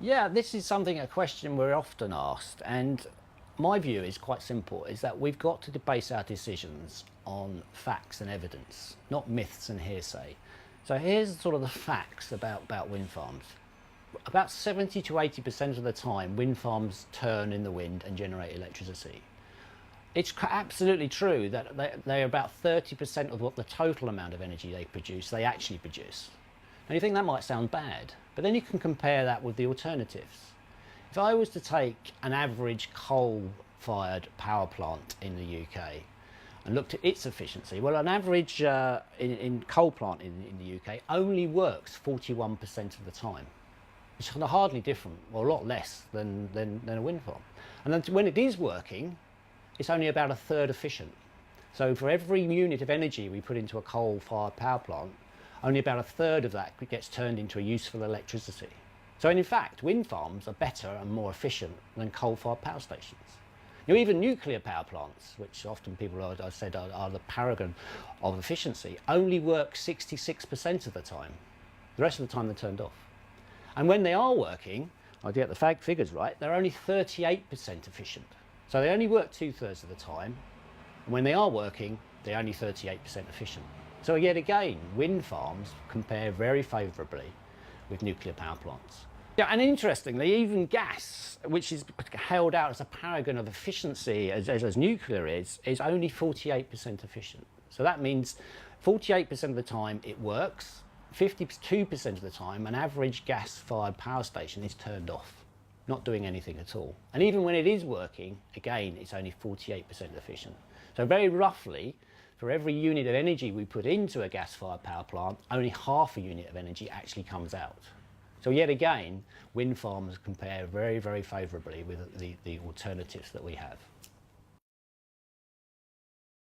Yeah, this is a question we're often asked, and my view is quite simple, is that we've got to base our decisions on facts and evidence, not myths and hearsay. So here's sort of the facts about wind farms. About 70 to 80% of the time, wind farms turn in the wind and generate electricity. It's absolutely true that they're about 30% of what the total amount of energy they actually produce. Now you think that might sound bad, but then you can compare that with the alternatives. If I was to take an average coal-fired power plant in the UK and looked at its efficiency, well, an average in coal plant in the UK only works 41% of the time. It's hardly different, or a lot less than a wind farm. And then when it is working, it's only about a third efficient. So for every unit of energy we put into a coal-fired power plant, only about a third of that gets turned into a useful electricity. So in fact, wind farms are better and more efficient than coal-fired power stations. You know, even nuclear power plants, which often people have said are the paragon of efficiency, only work 66% of the time. The rest of the time they're turned off. And when they are working, I'll get the figures right, they're only 38% efficient. So they only work 2/3 of the time, and when they are working, they're only 38% efficient. So yet again, wind farms compare very favourably with nuclear power plants. Yeah, and interestingly, even gas, which is held out as a paragon of efficiency as nuclear is only 48% efficient. So that means 48% of the time it works, 52% of the time an average gas-fired power station is turned off, not doing anything at all. And even when it is working, again, it's only 48% efficient. So very roughly, for every unit of energy we put into a gas-fired power plant, only half a unit of energy actually comes out. So yet again, wind farms compare very, very favourably with the alternatives that we have.